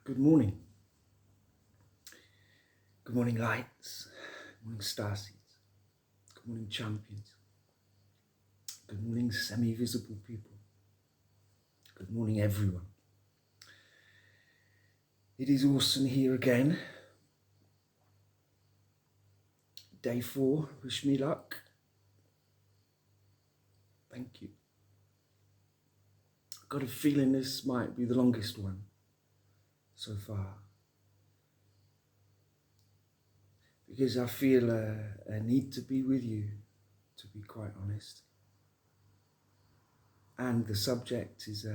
Good morning. Good morning, lights. Good morning, starseeds. Good morning, champions. Good morning, semi-visible people. Good morning, everyone. It is Orson here again. Day 4, wish me luck. Thank you. I've got a feeling this might be the longest one so far, because I feel a need to be with you, to be quite honest. And the subject is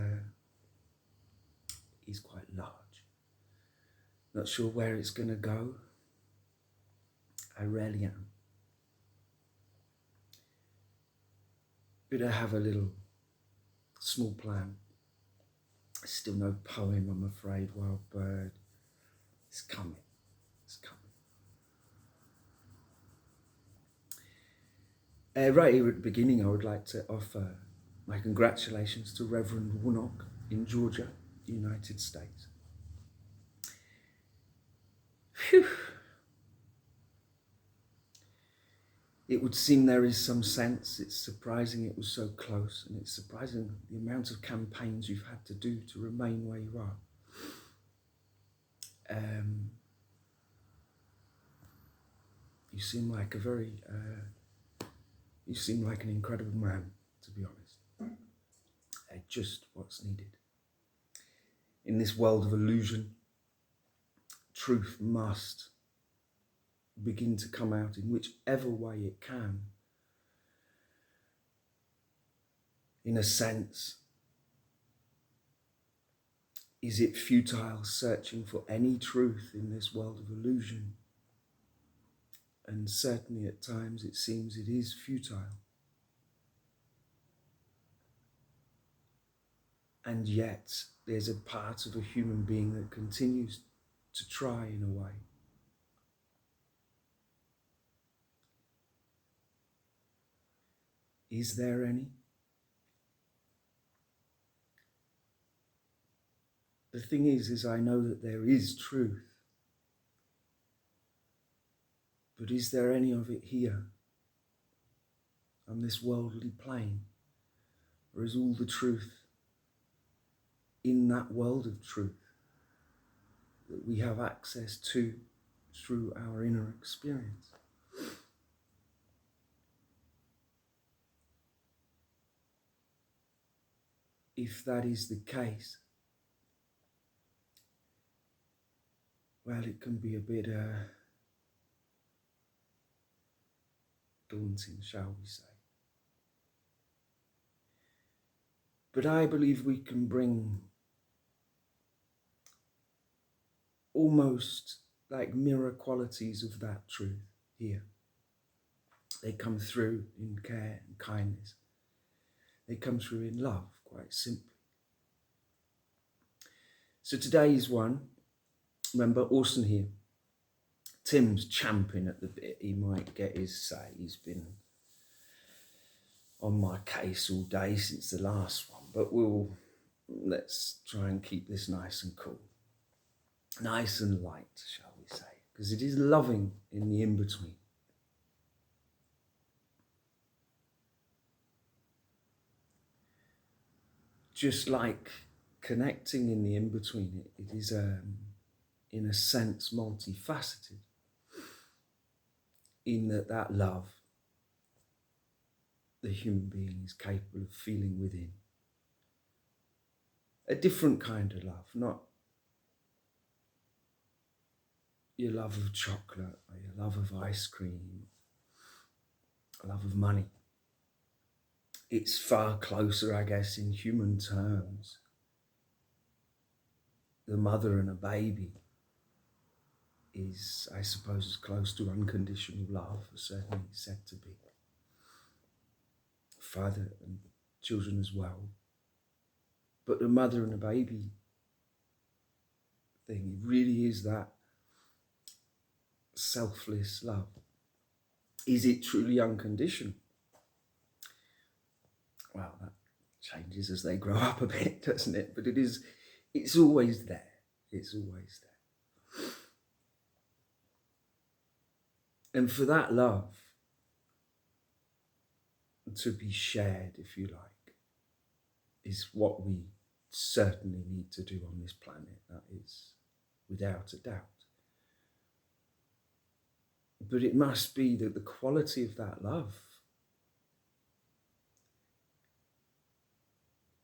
quite large. Not sure where it's going to go. I rarely am. But I have a little small plan. Still no poem, I'm afraid. Wild bird. It's coming. It's coming. Right here at the beginning, I would like to offer my congratulations to Reverend Warnock in Georgia, United States. Phew. It would seem there is some sense. It's surprising it was so close, and it's surprising the amount of campaigns you've had to do to remain where you are. You seem like you seem like an incredible man, to be honest. Just what's needed. In this world of illusion, truth must begin to come out in whichever way it can. In a sense, is it futile searching for any truth in this world of illusion? And certainly at times it seems it is futile. And yet there's a part of a human being that continues to try in a way. Is there any? The thing is I know that there is truth. But is there any of it here, on this worldly plane? Or is all the truth in that world of truth that we have access to through our inner experience? If that is the case, well, it can be a bit daunting, shall we say. But I believe we can bring almost like mirror qualities of that truth here. They come through in care and kindness. They come through in love, quite simply. So today's one, remember Orson here. Tim's champing at the bit. He might get his say. He's been on my case all day since the last one, but let's try and keep this nice and cool. Nice and light, shall we say, because it is loving in the in-between. Just like connecting in the in-between, it is, in a sense, multifaceted, in that love the human being is capable of feeling within. A different kind of love, not your love of chocolate or your love of ice cream, a love of money. It's far closer, I guess, in human terms. The mother and a baby is, I suppose, as close to unconditional love as certainly said to be. Father and children as well. But the mother and a baby thing, it really is that selfless love. Is it truly unconditional? Well, that changes as they grow up a bit, doesn't it? But it's always there. It's always there. And for that love to be shared, if you like, is what we certainly need to do on this planet. That is without a doubt. But it must be that the quality of that love,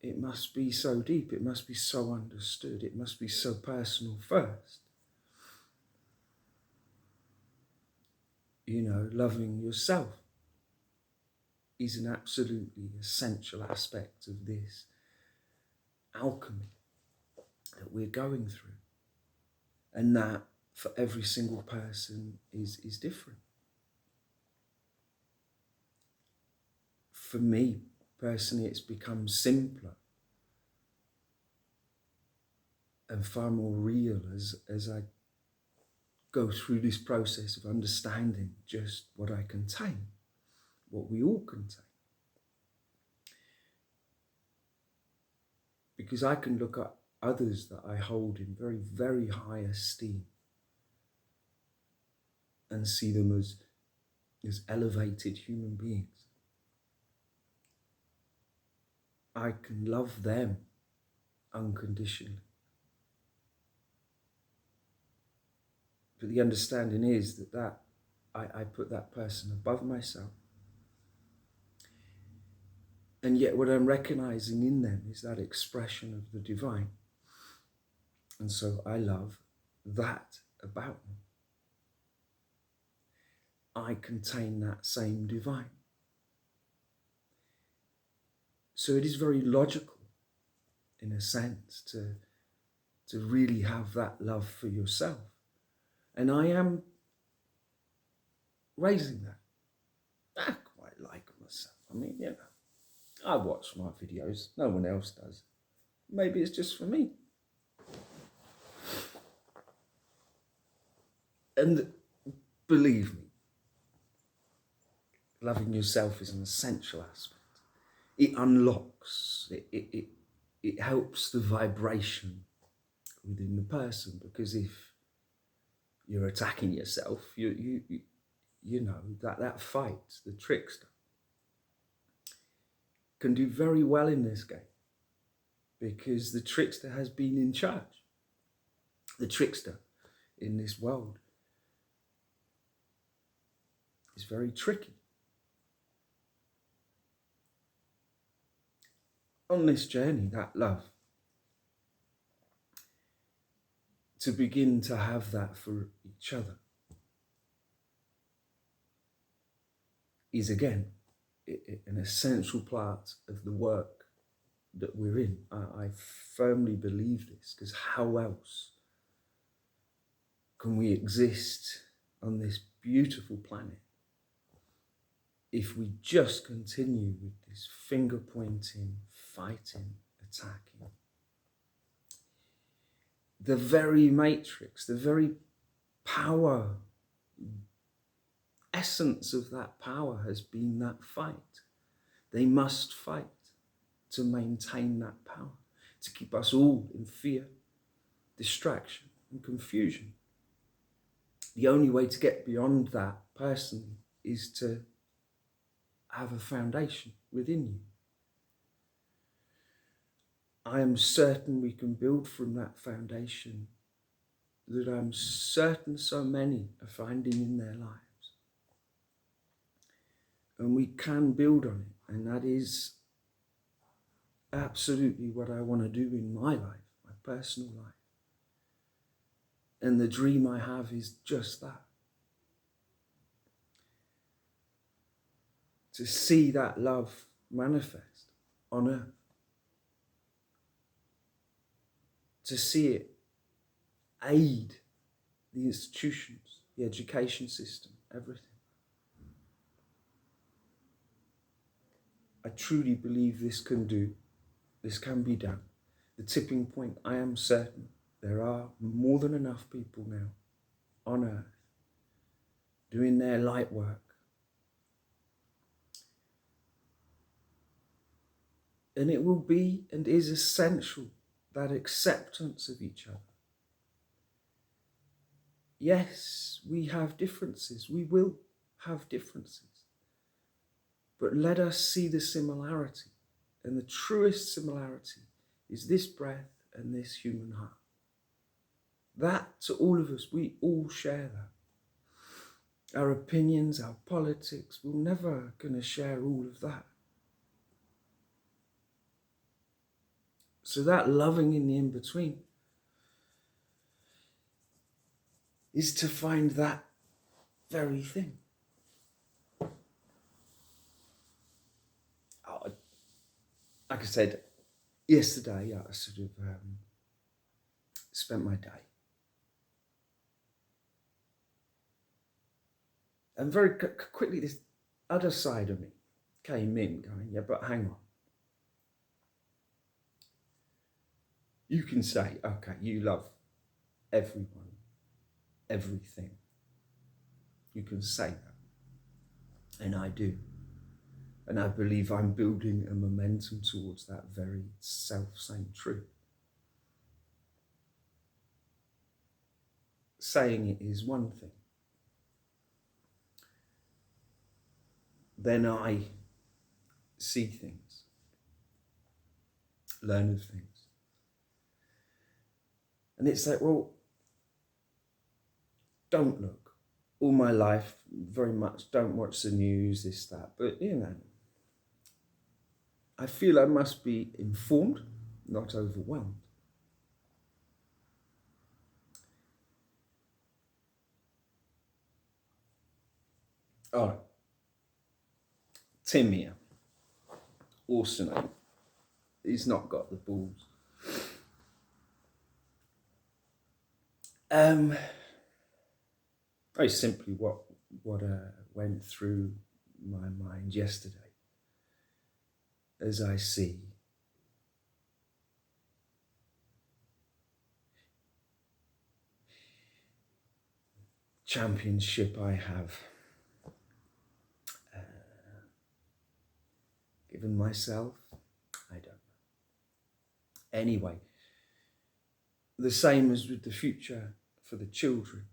it must be so deep, it must be so understood, it must be so personal first. You know, loving yourself is an absolutely essential aspect of this alchemy that we're going through. And that for every single person is different. For me, personally, it's become simpler and far more real as I go through this process of understanding just what I contain, what we all contain. Because I can look at others that I hold in very, very high esteem and see them as elevated human beings. I can love them unconditionally. But the understanding is that I put that person above myself. And yet what I'm recognizing in them is that expression of the divine. And so I love that about them. I contain that same divine. So it is very logical, in a sense, to really have that love for yourself. And I am raising that. I quite like myself. I mean, you know, I watch my videos. No one else does. Maybe it's just for me. And believe me, loving yourself is an essential aspect. It unlocks, it helps the vibration within the person, because if you're attacking yourself, you know, that fight, the trickster, can do very well in this game, because the trickster has been in charge. The trickster in this world is very tricky. On this journey, that love, to begin to have that for each other, is again an essential part of the work that we're in. I firmly believe this, because how else can we exist on this beautiful planet if we just continue with this finger pointing, fighting, attacking? The very matrix, the very power, essence of that power has been that fight. They must fight to maintain that power, to keep us all in fear, distraction, and confusion. The only way to get beyond that personally is to have a foundation within you. I am certain we can build from that foundation that I'm certain so many are finding in their lives. And we can build on it. And that is absolutely what I want to do in my life, my personal life. And the dream I have is just that. To see that love manifest on earth. To see it aid the institutions, the education system, everything. I truly believe this can be done. The tipping point, I am certain there are more than enough people now on earth doing their light work. And it will be and is essential, that acceptance of each other, Yes, we have differences. We will have differences. But let us see the similarity. And the truest similarity is this breath and this human heart. That, to all of us, we all share that. Our opinions, our politics, we're never going to share all of that. So that loving in the in-between is to find that very thing. Like I said, yesterday I sort of spent my day. And very quickly this other side of me came in going, yeah, but hang on. You can say, okay, you love everyone, everything. You can say that. And I do. And I believe I'm building a momentum towards that very self-same truth. Saying it is one thing. Then I see things, learn of things. And it's like, well, don't look. All my life, very much, don't watch the news, this, that. But, you know, I feel I must be informed, not overwhelmed. All right. Tim here, awesome. He's not got the balls. Very simply what went through my mind yesterday as I see championship I have given myself, I don't know. Anyway, the same as with the future for the children,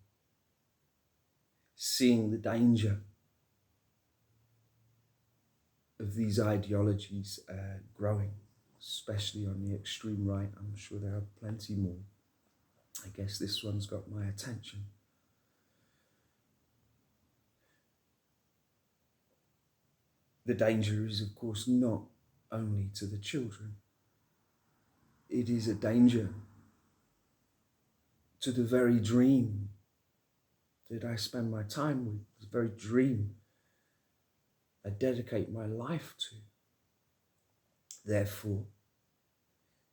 seeing the danger of these ideologies growing, especially on the extreme right. I'm sure there are plenty more. I guess this one's got my attention. The danger is, of course, not only to the children. It is a danger to the very dream that I spend my time with, the very dream I dedicate my life to. Therefore,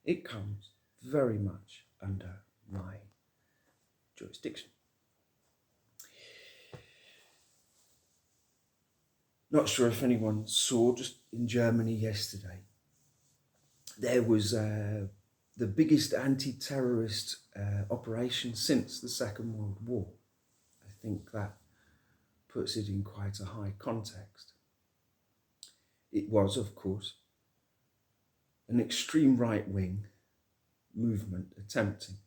it comes very much under my jurisdiction. Not sure if anyone saw, just in Germany yesterday, there was the biggest anti-terrorist operation since the Second World War. I think that puts it in quite a high context. It was, of course, an extreme right-wing movement attempting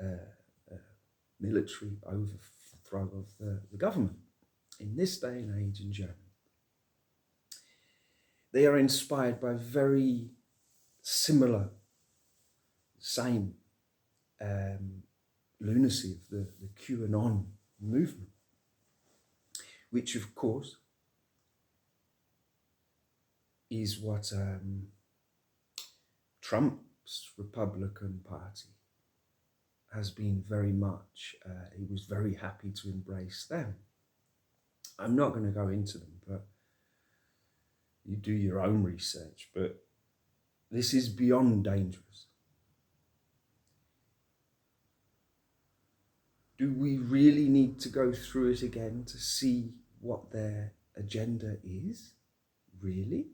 a military overthrow of the government in this day and age in Germany. They are inspired by very similar, same lunacy of the QAnon movement, which of course is what Trump's Republican Party has been very much, he was very happy to embrace them. I'm not going to go into them, but you do your own research, but this is beyond dangerous. Do we really need to go through it again to see what their agenda is? Really?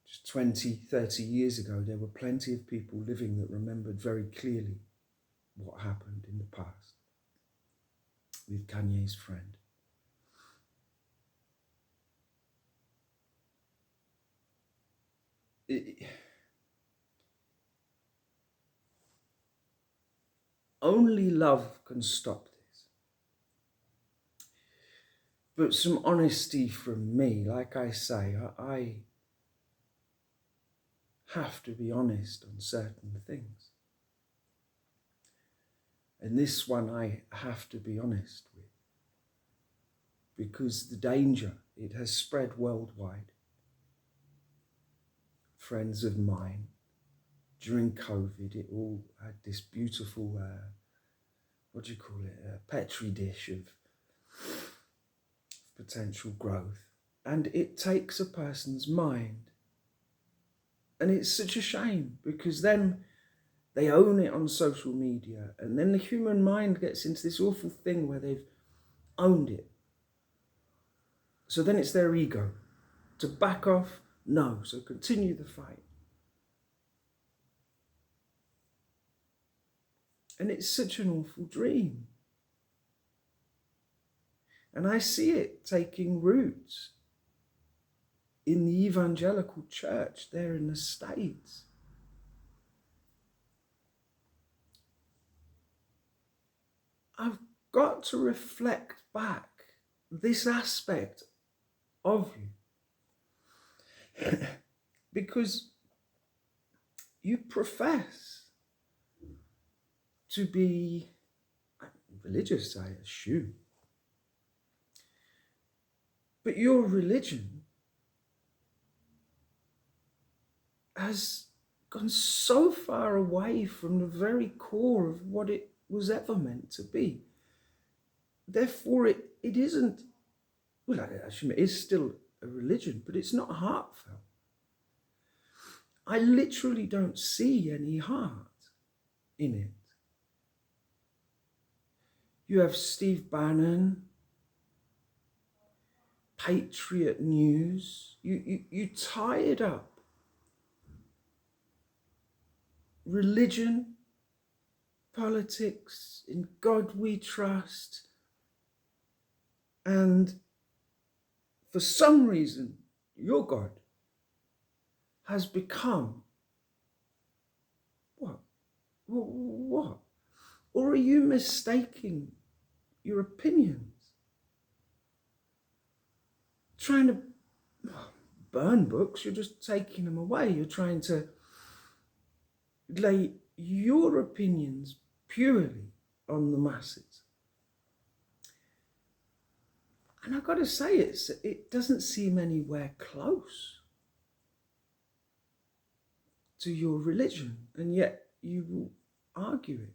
Just 20, 30 years ago, there were plenty of people living that remembered very clearly what happened in the past with Kanye's friend. Only love can stop this. But some honesty from me, like I say, I have to be honest on certain things. And this one I have to be honest with, because the danger, it has spread worldwide. Friends of mine, during COVID, it all had this beautiful, a petri dish of potential growth. And it takes a person's mind. And it's such a shame, because then they own it on social media, and then the human mind gets into this awful thing where they've owned it. So then it's their ego to back off. No, so continue the fight. And it's such an awful dream. And I see it taking roots in the evangelical church there in the States. I've got to reflect back this aspect of you. Because you profess to be religious, I assume. But your religion has gone so far away from the very core of what it was ever meant to be. Therefore, it isn't, well, I assume it is still a religion, but it's not heartfelt. I literally don't see any heart in it. You have Steve Bannon, Patriot News. You tied up religion, politics, in God we trust, and for some reason, your God has become what? What? Or are you mistaking your opinions? Trying to burn books, you're just taking them away. You're trying to lay your opinions purely on the masses. And I've got to say, it doesn't seem anywhere close to your religion, and yet you will argue it.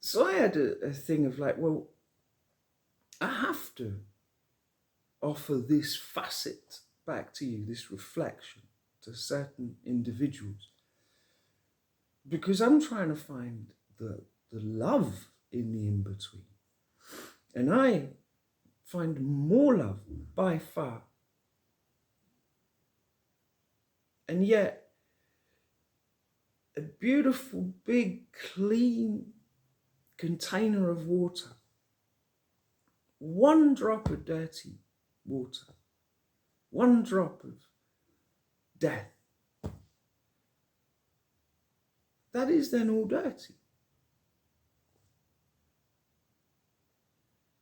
So I had a thing of like, well, I have to offer this facet back to you, this reflection to certain individuals, because I'm trying to find the love in the in-between. And I find more love by far. And yet, a beautiful, big, clean container of water, one drop of dirty water, one drop of death, that is then all dirty.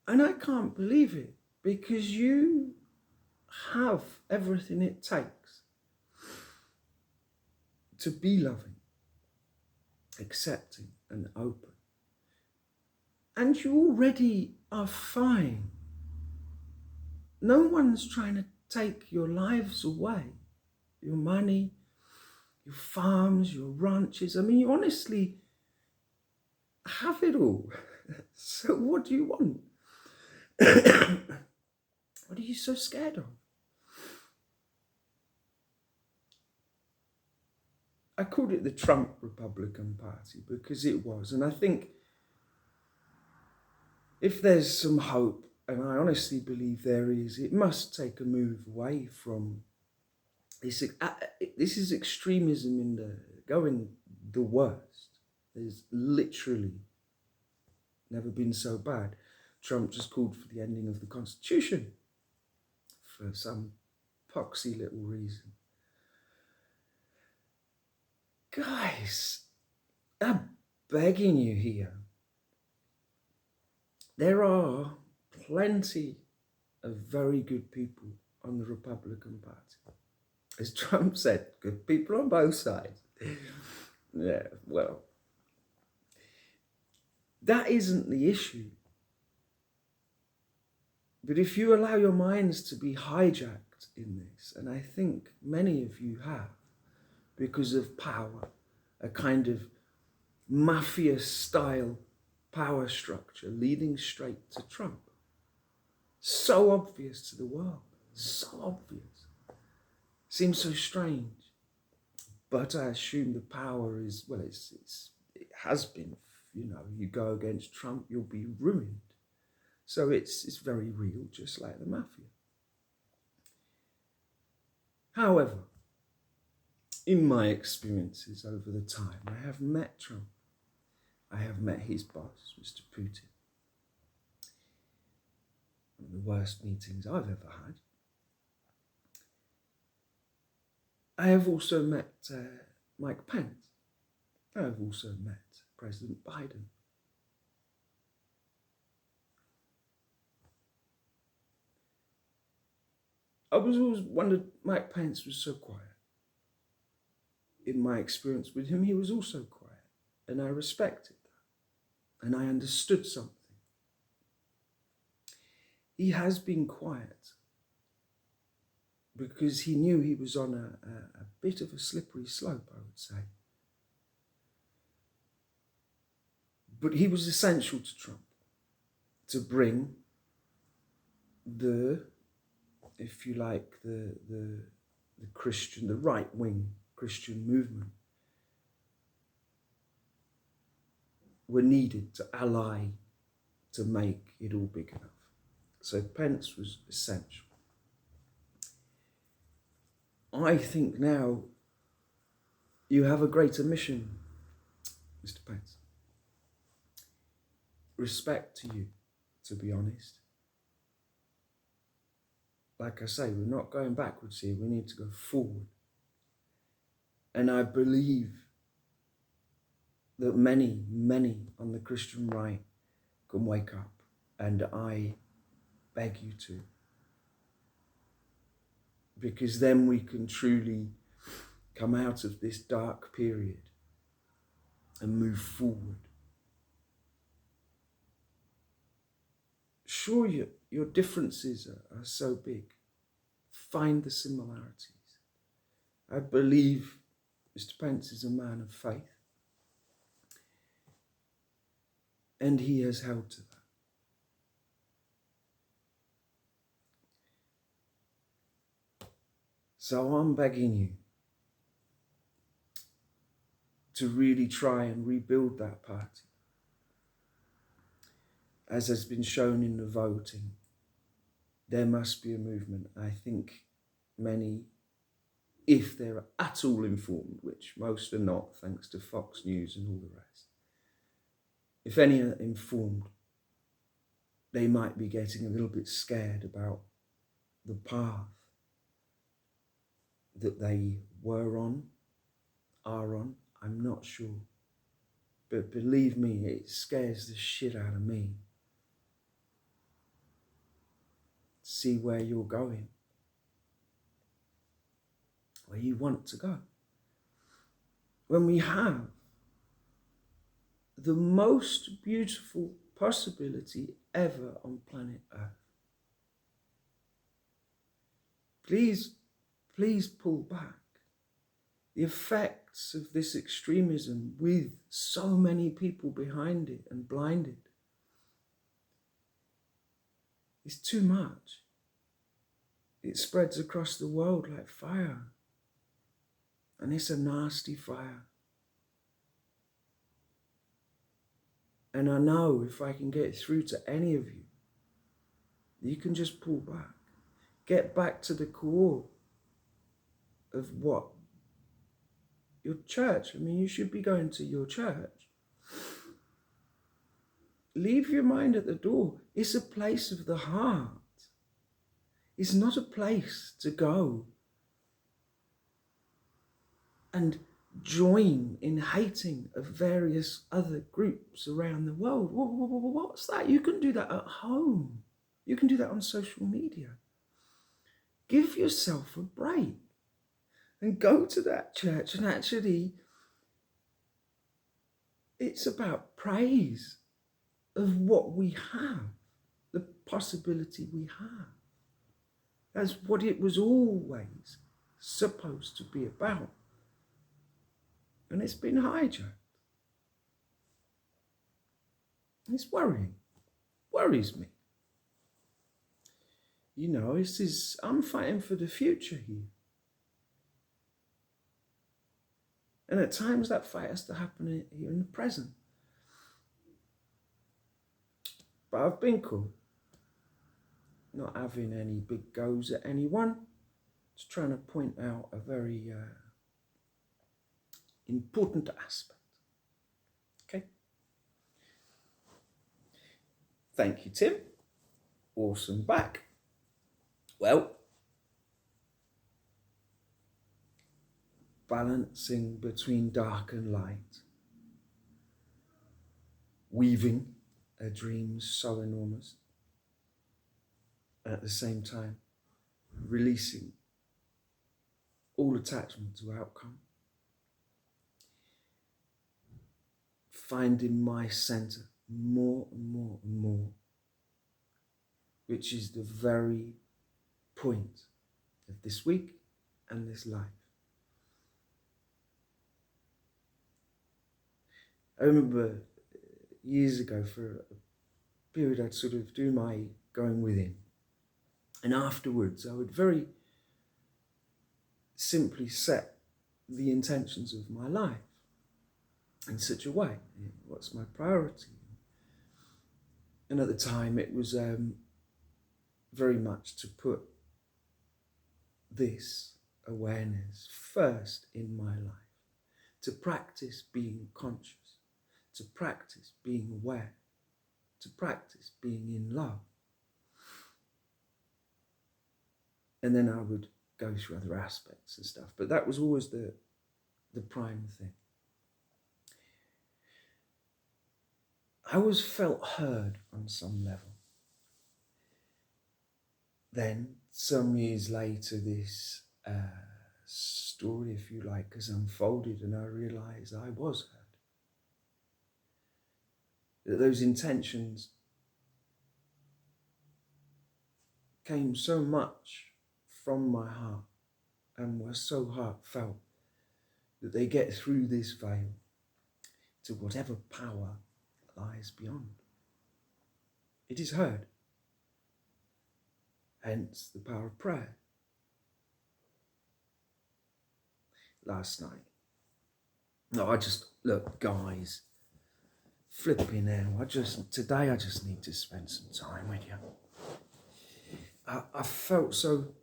And I can't believe it, because you have everything it takes to be loving, accepting, and open. And you already are fine. No one's trying to take your lives away, your money, your farms, your ranches. I mean, you honestly have it all. So what do you want? What are you so scared of? I called it the Trump Republican Party because it was. And I think if there's some hope, and I honestly believe there is, it must take a move away from this. This is extremism in going the worst. There's literally never been so bad. Trump just called for the ending of the Constitution for some poxy little reason. Guys, I'm begging you here. There are plenty of very good people on the Republican Party. As Trump said, good people on both sides. Yeah, well, that isn't the issue. But if you allow your minds to be hijacked in this, and I think many of you have, because of power, a kind of mafia-style power structure leading straight to Trump. So obvious to the world, so obvious. Seems so strange. But I assume the power is, well, it has been, you go against Trump, you'll be ruined. So it's very real, just like the mafia. However, in my experiences over the time, I have met Trump. I have met his boss, Mr. Putin. One of the worst meetings I've ever had. I have also met Mike Pence. I have also met President Biden. I was always wondered, Mike Pence was so quiet. In my experience with him, he was also quiet. And I respected that. And I understood something. He has been quiet because he knew he was on a bit of a slippery slope, I would say. But he was essential to Trump to bring the, if you like, the Christian, the right-wing Christian movement were needed to ally to make it all big enough. So Pence was essential. I think now you have a greater mission, Mr. Pence. Respect to you, to be honest. Like I say, we're not going backwards here. We need to go forward. And I believe that many, many on the Christian right can wake up. And I beg you to. Because then we can truly come out of this dark period and move forward. Sure, your differences are so big. Find the similarities. I believe Mr. Pence is a man of faith. And he has held to that. So I'm begging you to really try and rebuild that party. As has been shown in the voting, there must be a movement. I think many, if they're at all informed, which most are not, thanks to Fox News and all the rest, if any are informed, they might be getting a little bit scared about the path that they were on, are on. I'm not sure. But believe me, it scares the shit out of me. See where you're going, where you want to go. When we have the most beautiful possibility ever on planet Earth. Please pull back. The effects of this extremism with so many people behind it and blinded is too much. It spreads across the world like fire. And it's a nasty fire. And I know if I can get through to any of you, you can just pull back. Get back to the core of what? Your church. I mean, you should be going to your church. Leave your mind at the door. It's a place of the heart. It's not a place to go and join in hating of various other groups around the world. What's that? You can do that at home. You can do that on social media. Give yourself a break and go to that church, and actually it's about praise of what we have, the possibility we have. That's what it was always supposed to be about. And it's been hijacked. It's worrying. Worries me. You know, I'm fighting for the future here. And at times that fight has to happen here in the present. But I've been cool. Not having any big goes at anyone. Just trying to point out a very important aspect. Okay? Thank you, Tim. Awesome back. Well, balancing between dark and light, weaving a dream so enormous, at the same time releasing all attachment to outcome, finding my center more and more and more, which is the very point of this week and this life. I remember years ago, for a period, I'd sort of do my going within. And afterwards, I would very simply set the intentions of my life in such a way. What's my priority? And at the time, it was very much to put this awareness first in my life, to practice being conscious, to practice being aware, to practice being in love. And then I would go through other aspects and stuff, but that was always the prime thing. I always felt heard on some level. Then, some years later, this story, if you like, has unfolded, and I realised I was heard. That those intentions came so much from my heart and were so heartfelt that they get through this veil to whatever power lies beyond. It is heard. Hence the power of prayer. Last night, look, guys, flipping hell, today I just need to spend some time with you. I felt so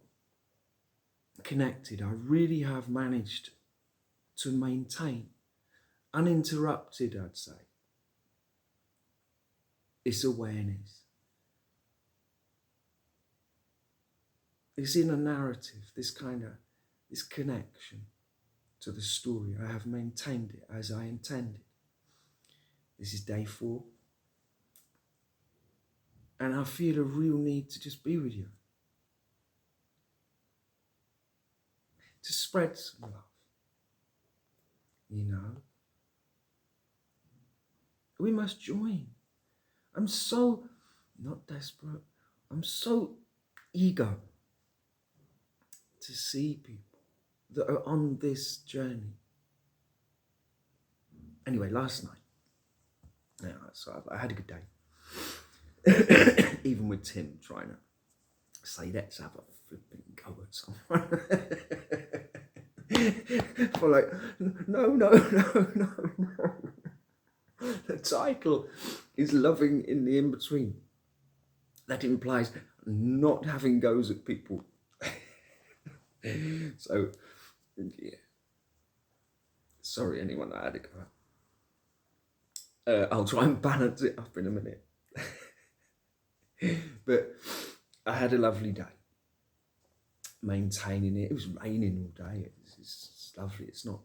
connected. I really have managed to maintain, uninterrupted, I'd say, this awareness, this inner narrative, this connection to the story. I have maintained it as I intended. This is day 4. And I feel a real need to just be with you. To spread some love. You know? We must join. I'm so, not desperate, I'm so eager to see people that are on this journey. Anyway, last night, so I had a good day. Even with Tim trying to say, let's have a flipping go at someone. For like, no. The title is Loving in the In-Between. That implies not having goes at people. So, yeah. Sorry, anyone I had to go at. I'll try and balance it up in a minute. But I had a lovely day. Maintaining it. It was raining all day. It's lovely. It's not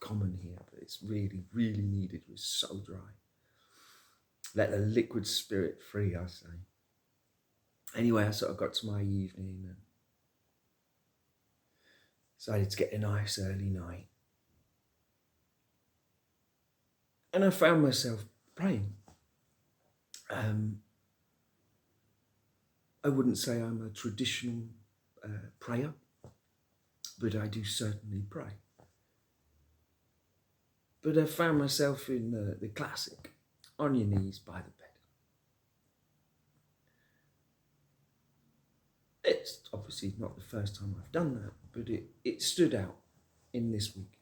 common here, but it's really, really needed. It was so dry. Let the liquid spirit free, I say. Anyway, I sort of got to my evening and decided to get a nice early night. And I found myself praying. I wouldn't say I'm a traditional prayer, but I do certainly pray. But I found myself in the classic, on your knees by the bed. It's obviously not the first time I've done that, but it stood out in this week.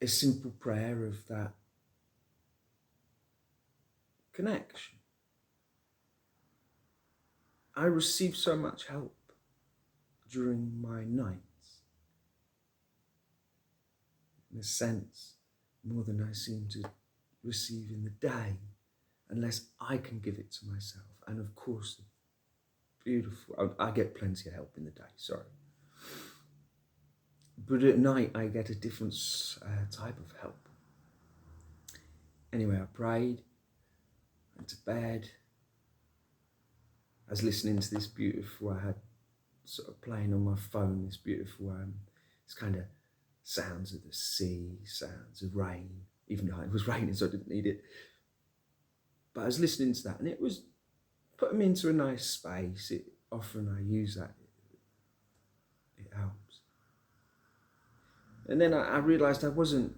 A simple prayer of that connection. I received so much help during my nights. In a sense, more than I seem to receive in the day, unless I can give it to myself. And of course, beautiful, I get plenty of help in the day, sorry. But at night, I get a different type of help. Anyway, I prayed, went to bed. I was listening to this beautiful, I had sort of playing on my phone, this beautiful, this kind of sounds of the sea, sounds of rain, even though it was raining, so I didn't need it. But I was listening to that, and it was putting me into a nice space. Often I use that. It helps. And then I realised I wasn't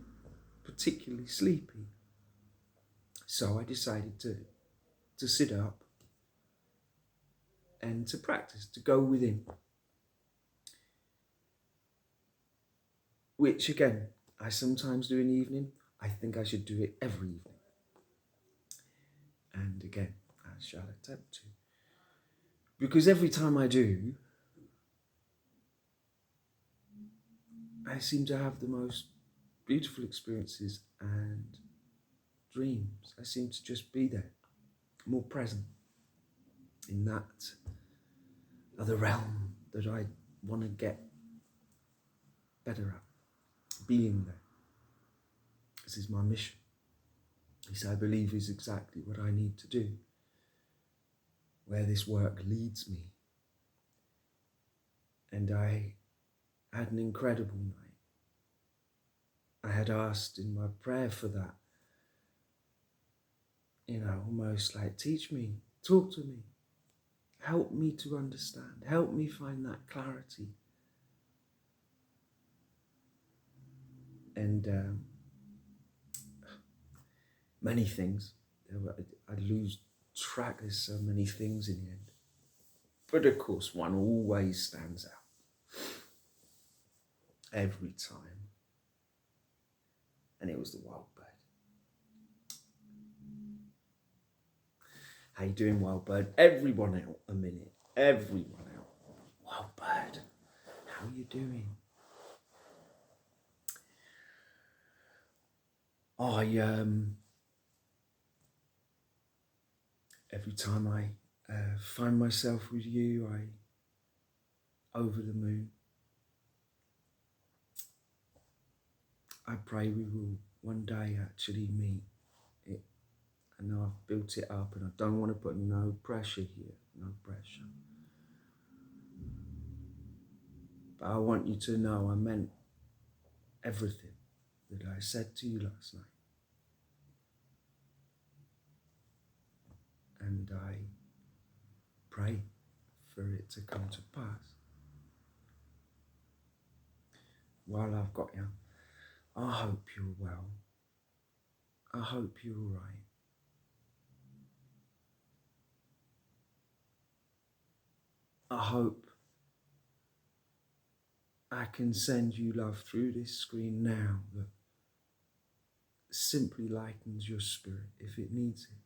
particularly sleepy. So I decided to sit up and to practice, to go within. Which again, I sometimes do in the evening. I think I should do it every evening. And again, I shall attempt to. Because every time I do, I seem to have the most beautiful experiences and dreams. I seem to just be there, more present in that other realm that I want to get better at, being there. This is my mission. This, I believe, is exactly what I need to do, where this work leads me. And I had an incredible night. I had asked in my prayer for that, almost like, teach me, talk to me, help me to understand, help me find that clarity. And many things, I'd lose track, there's so many things in the end. But of course, one always stands out, every time. And it was the wild bird. How you doing, wild bird? Everyone out a minute. Everyone out. Wild bird, how are you doing? Every time I find myself with you, over the moon. I pray we will one day actually meet it. I know I've built it up and I don't want to put no pressure here, no pressure. But I want you to know I meant everything that I said to you last night. And I pray for it to come to pass. While I've got you, I hope you're well. I hope you're all right. I hope I can send you love through this screen now that simply lightens your spirit if it needs it.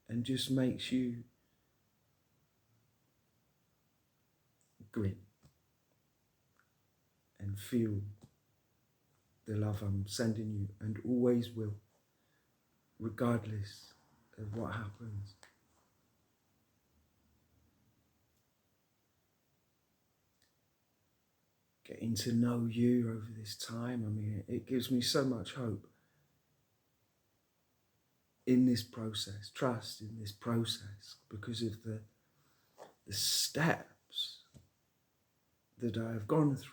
And just makes you grin and feel the love I'm sending you and always will, regardless of what happens. getting to know you over this time. I mean, it gives me so much hope in this process, trust in this process, because of the steps that I have gone through.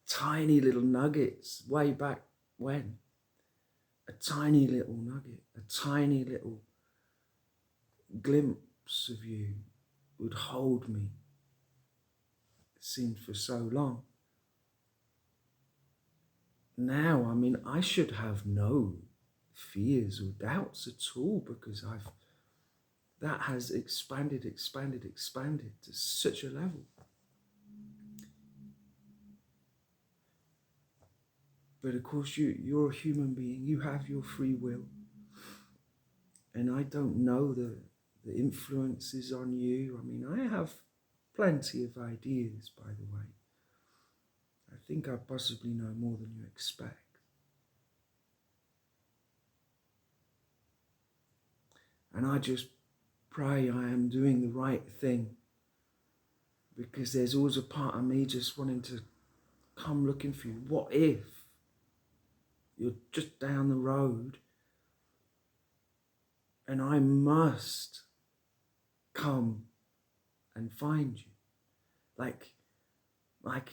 Tiny little nuggets way back when. A tiny little nugget, a tiny little glimpse of you would hold me. It seemed for so long. Now, I mean, I should have no fears or doubts at all, because that has expanded to such a level. But of course, you're a human being. You have your free will. And I don't know the influences on you. I mean, I have plenty of ideas, by the way. I think I possibly know more than you expect. And I just pray I am doing the right thing, because there's always a part of me just wanting to come looking for you. What if you're just down the road and I must come and find you, like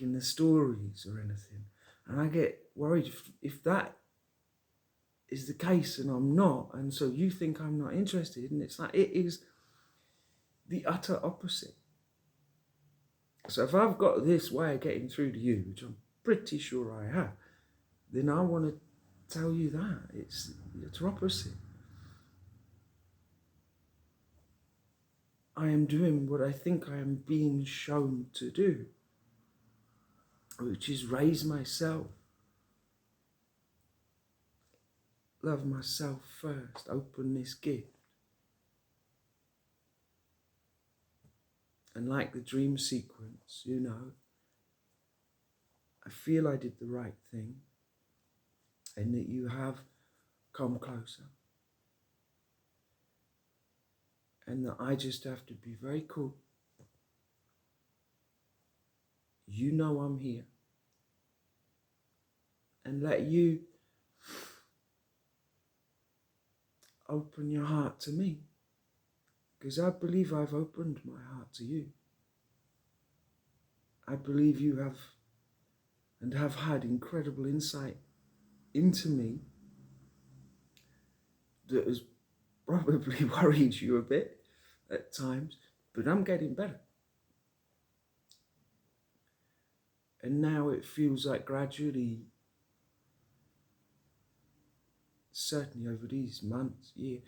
in the stories or anything? And I get worried if that is the case and I'm not, and so you think I'm not interested, and it's like, it is the utter opposite. So if I've got this way of getting through to you, which I'm pretty sure I have, then I want to tell you that it's the utter opposite. I am doing what I think I am being shown to do, which is raise myself, love myself first, open this gift. And like the dream sequence, you know, I feel I did the right thing and that you have come closer. And that I just have to be very cool. You know I'm here. And let you open your heart to me. Because I believe I've opened my heart to you. I believe you have and have had incredible insight into me that has probably worried you a bit at times, but I'm getting better. And now it feels like gradually, certainly over these months, year,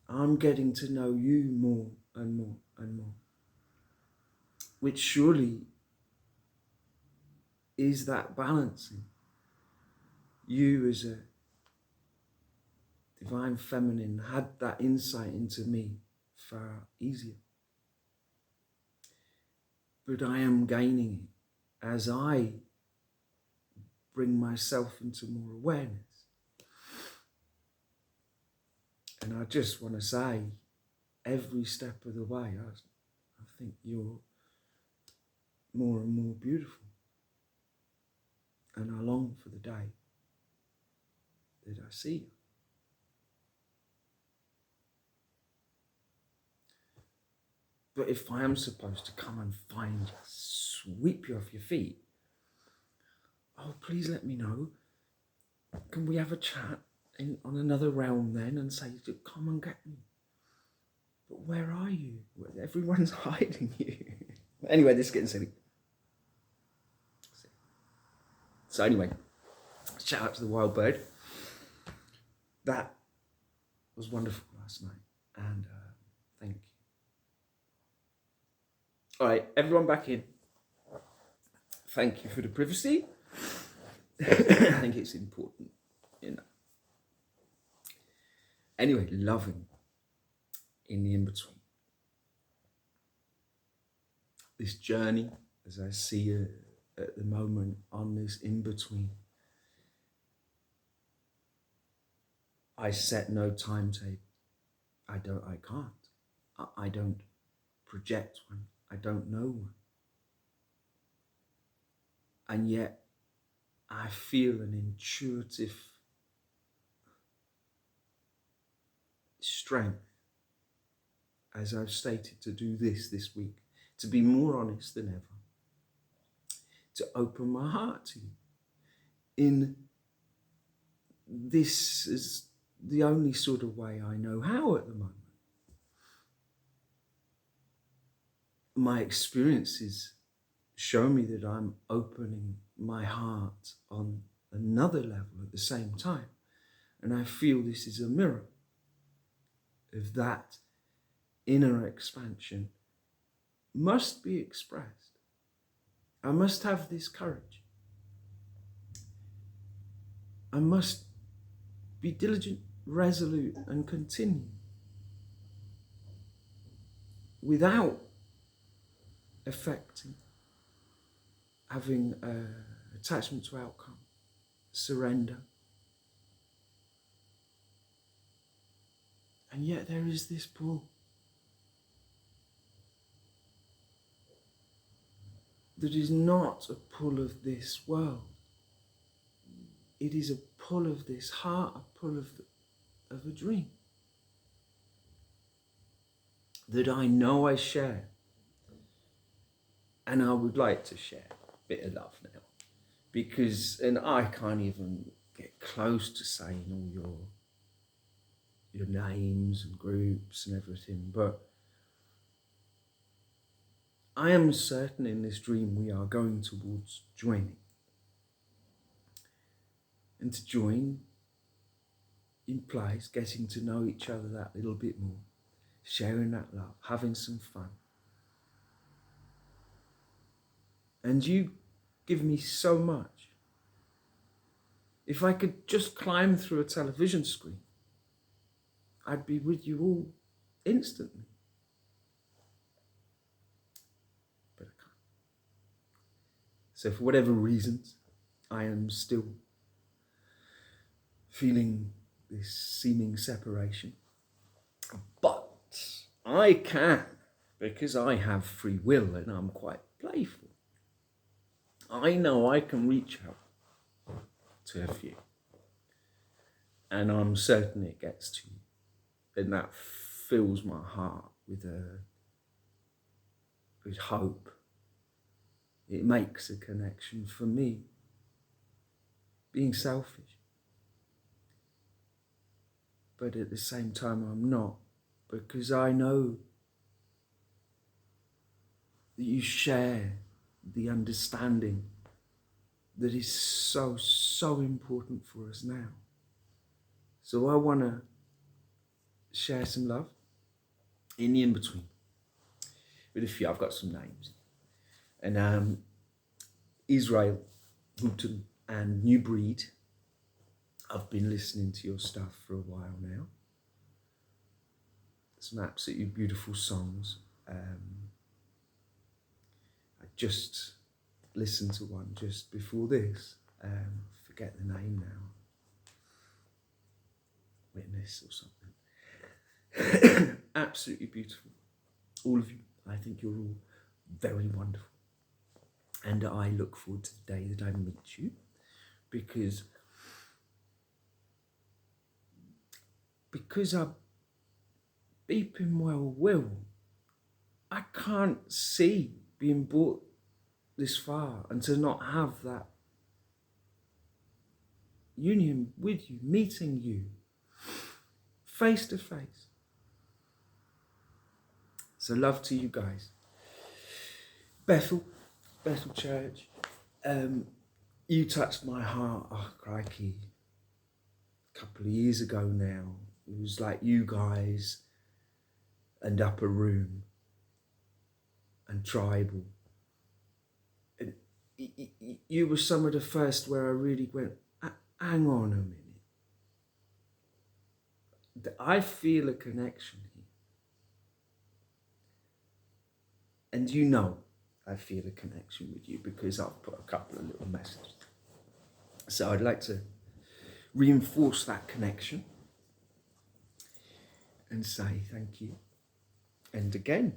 I'm getting to know you more and more and more, which surely is that balancing. You as a divine feminine had that insight into me far easier. But I am gaining it as I bring myself into more awareness. And I just want to say, every step of the way, I think you're more and more beautiful. And I long for the day that I see you. But if I am supposed to come and find you, sweep you off your feet, oh, please let me know. Can we have a chat on another realm then and say, come and get me? But where are you? Everyone's hiding you. Anyway, this is getting silly. So anyway, shout out to the wild bird. That was wonderful last night. And thank you. All right, everyone back in. Thank you for the privacy. I think it's important, you know. Anyway, loving in the in-between. This journey, as I see it at the moment on this in-between, I set no timetable. I can't. I don't project one. I don't know one. And yet I feel an intuitive strength, as I've stated, to do this week, to be more honest than ever, to open my heart to you. In this is the only sort of way I know how at the moment. My experiences show me that I'm opening my heart on another level at the same time. And I feel this is a mirror of that inner expansion must be expressed. I must have this courage. I must be diligent, resolute, and continue without affecting, having attachment to outcome, surrender. And yet there is this pull that is not a pull of this world. It is a pull of this heart, a pull of a dream that I know I share. And I would like to share a bit of love now, because, and I can't even get close to saying all your names and groups and everything, but I am certain in this dream we are going towards joining. And to join implies getting to know each other that little bit more, sharing that love, having some fun. And you give me so much. If I could just climb through a television screen, I'd be with you all instantly. But I can't. So for whatever reasons, I am still feeling this seeming separation. But I can, because I have free will and I'm quite playful. I know I can reach out to a few. And I'm certain it gets to you. And that fills my heart with hope. It makes a connection for me. Being selfish. But at the same time, I'm not. Because I know that you share the understanding that is so, so important for us now. So I want to share some love in the in-between with a few. I've got some names. And Israel, Houghton, and New Breed. I've been listening to your stuff for a while now. Some absolutely beautiful songs. I just listened to one just before this. Forget the name now. Witness or something. Absolutely beautiful. All of you. I think you're all very wonderful. And I look forward to the day that I meet you, because I beeping well will, I can't see being brought this far and to not have that union with you, meeting you face to face. So love to you guys. Bethel Church, you touched my heart, oh crikey, a couple of years ago now. It was like you guys and Upper Room and Tribal. And you were some of the first where I really went, hang on a minute. I feel a connection here. And you know I feel a connection with you because I've put a couple of little messages. So I'd like to reinforce that connection and say thank you. And again,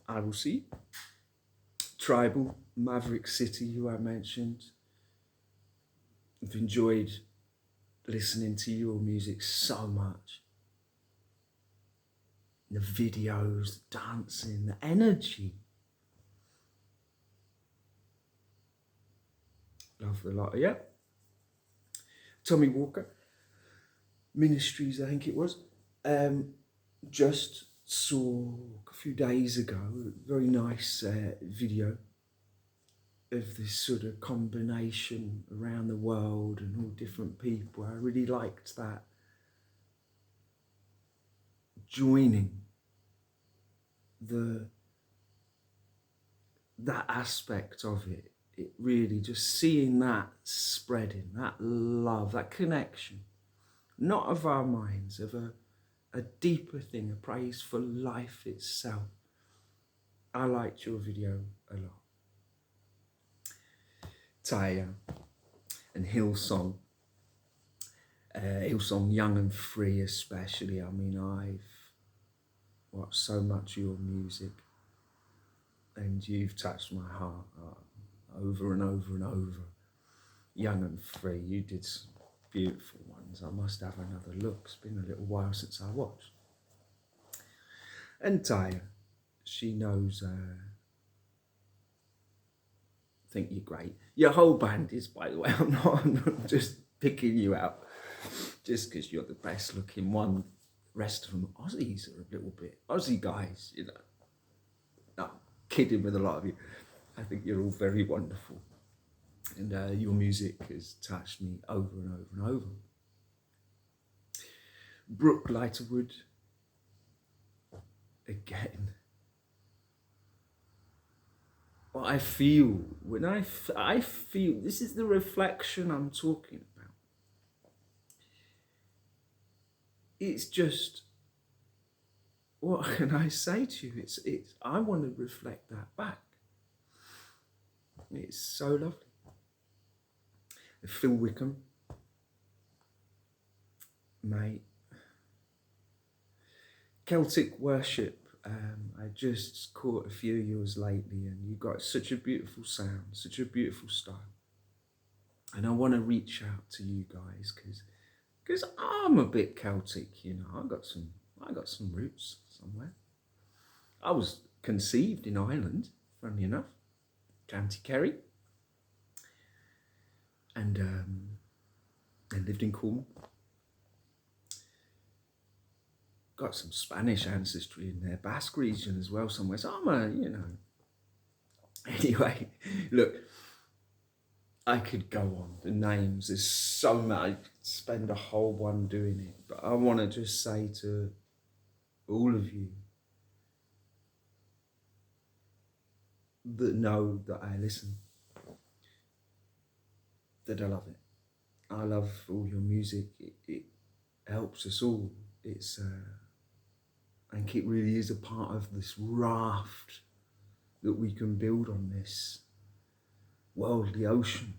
I will see you Tribal, Maverick City, who I mentioned. I've enjoyed listening to your music so much. The videos, the dancing, the energy. Love the lot. Yeah. Tommy Walker Ministries, I think it was. Just saw a few days ago a very nice video of this sort of combination around the world and all different people. I really liked that. Joining that aspect of it, it really just seeing that spreading, that love, that connection, not of our minds, of a deeper thing, a praise for life itself. I liked your video a lot. Taya and Hillsong. Hillsong Young and Free especially. I mean, I've watched so much of your music and you've touched my heart over and over and over. Young and Free, you did some beautiful ones. I must have another look. It's been a little while since I watched. And Taya, she knows, I think you're great. Your whole band is, by the way, I'm not just picking you out just because you're the best looking one. The rest of them, Aussies are a little bit, Aussie guys, you know. No, kidding with a lot of you. I think you're all very wonderful. And your music has touched me over and over and over. Brooke Lighterwood, again. What I feel, when I feel, this is the reflection I'm talking about. It's just, what can I say to you? It's. I want to reflect that back. It's so lovely. Phil Wickham, mate. Celtic Worship. I just caught a few of yours lately, and you've got such a beautiful sound, such a beautiful style. And I want to reach out to you guys because I'm a bit Celtic, you know. I got some roots somewhere. I was conceived in Ireland, funnily enough, County Kerry, and lived in Cornwall. Got some Spanish ancestry in there, Basque region as well somewhere. So I'm you know. Anyway, look, I could go on. The names, there's so much. I could spend a whole one doing it. But I want to just say to all of you that know that I listen, that I love it. I love all your music. It helps us all. It's I think it really is a part of this raft that we can build on this worldly ocean.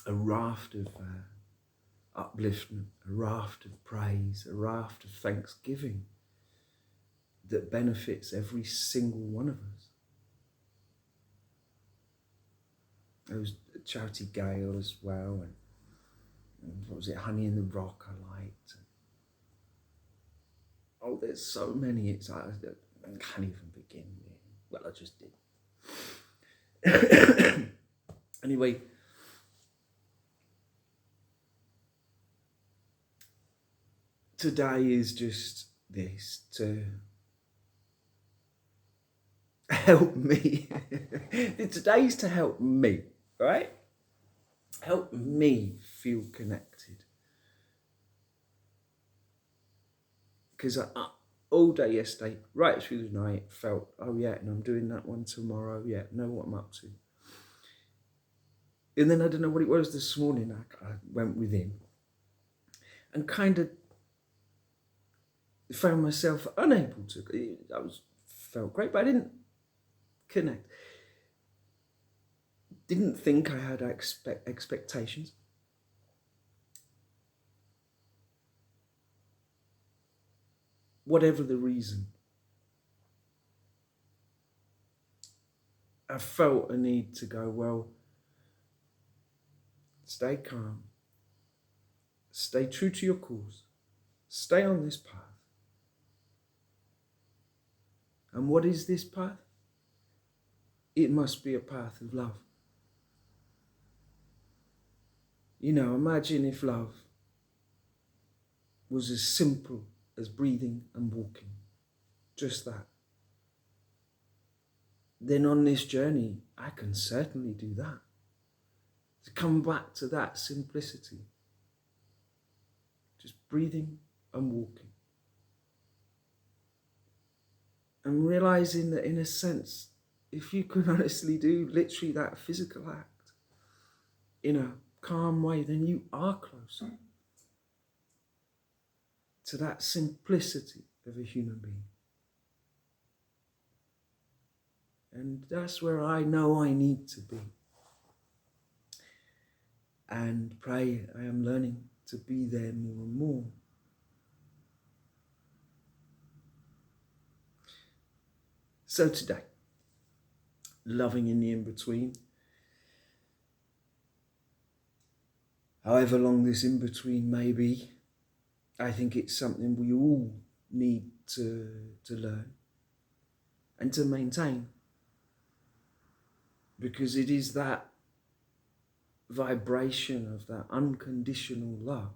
A raft of upliftment, a raft of praise, a raft of thanksgiving that benefits every single one of us. There was Charity Gale as well, and what was it, Honey in the Rock I liked. Oh, there's so many. It's I can't even begin. Well, I just did. Anyway, today is just this to help me. Today's to help me, right? Help me feel connected. Because all day yesterday, right through the night, felt, oh yeah, and I'm doing that one tomorrow. Yeah, know what I'm up to. And then I don't know what it was this morning. I went within and kind of found myself unable to. Felt great, but I didn't connect. Didn't think I had expectations. Whatever the reason. I felt a need to go, well, stay calm, stay true to your cause, stay on this path. And what is this path? It must be a path of love. You know, imagine if love was as simple as breathing and walking, just that. Then on this journey, I can certainly do that. To come back to that simplicity, just breathing and walking. And realizing that in a sense, if you can honestly do literally that physical act in a calm way, then you are closer to that simplicity of a human being. And that's where I know I need to be. And pray I am learning to be there more and more. So today, loving in the in-between. However long this in-between may be, I think it's something we all need to learn and to maintain. Because it is that vibration of that unconditional love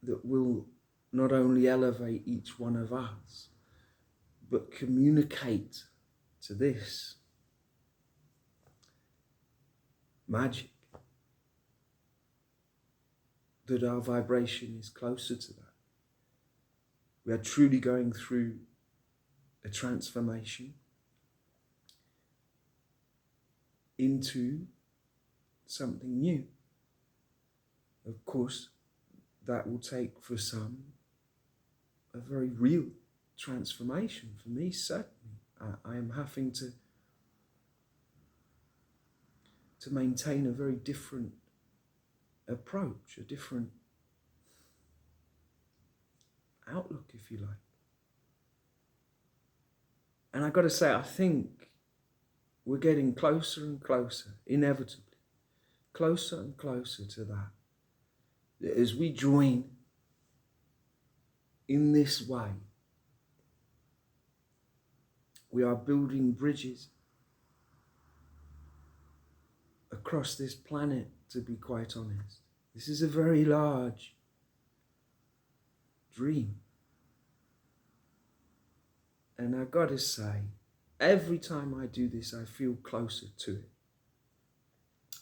that will not only elevate each one of us, but communicate to this magic that our vibration is closer to that. We are truly going through a transformation into something new. Of course, that will take for some a very real transformation. For me, certainly, I am having to maintain a very different approach, a different outlook, if you like. And I've got to say, I think we're getting closer and closer, inevitably, closer and closer to that. As we join in this way, we are building bridges across this planet, to be quite honest. This is a very large dream. And I've got to say, every time I do this, I feel closer to it.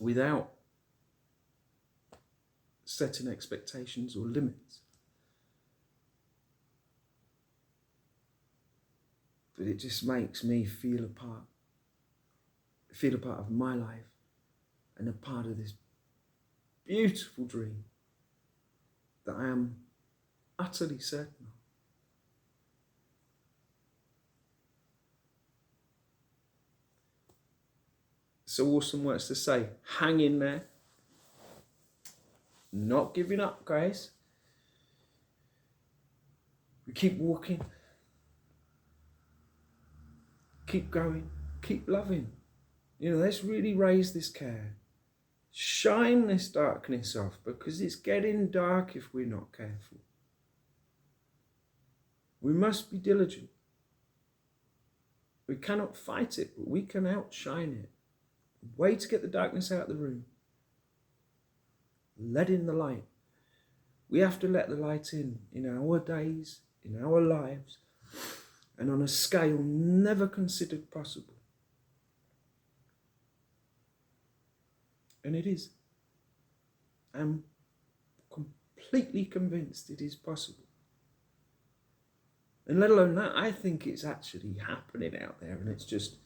Without setting expectations or limits. But it just makes me feel a part of my life and a part of this beautiful dream that I am utterly certain of. So awesome words to say. Hang in there. Not giving up, guys. We keep walking. Keep going. Keep loving. You know, let's really raise this care. Shine this darkness off, because it's getting dark if we're not careful. We must be diligent. We cannot fight it, but we can outshine it. Way to get the darkness out of the room. Let in the light. We have to let the light in our days, in our lives, and on a scale never considered possible. And it is. I'm completely convinced it is possible. And let alone that, I think it's actually happening out there, and it's just,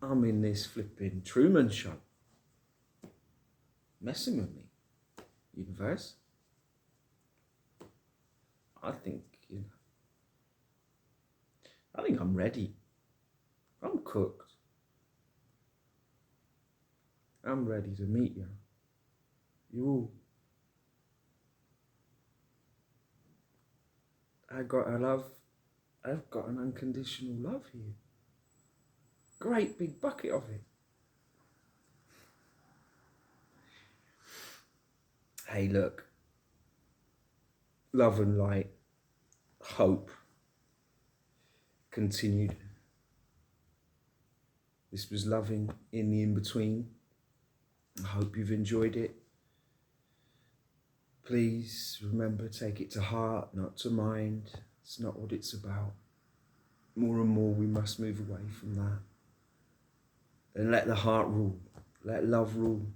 I'm in this flipping Truman Show. Messing with me, universe. I think I'm ready. I'm cooked. I'm ready to meet you. You all. I've got an unconditional love here. Great big bucket of it. Hey, look. Love and light, hope, continued. This was Loving in the In-Between. I hope you've enjoyed it. Please remember, take it to heart, not to mind. It's not what it's about. More and more we must move away from that. And let the heart rule. Let love rule.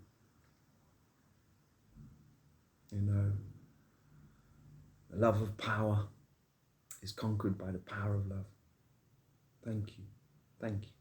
You know, the love of power is conquered by the power of love. Thank you. Thank you.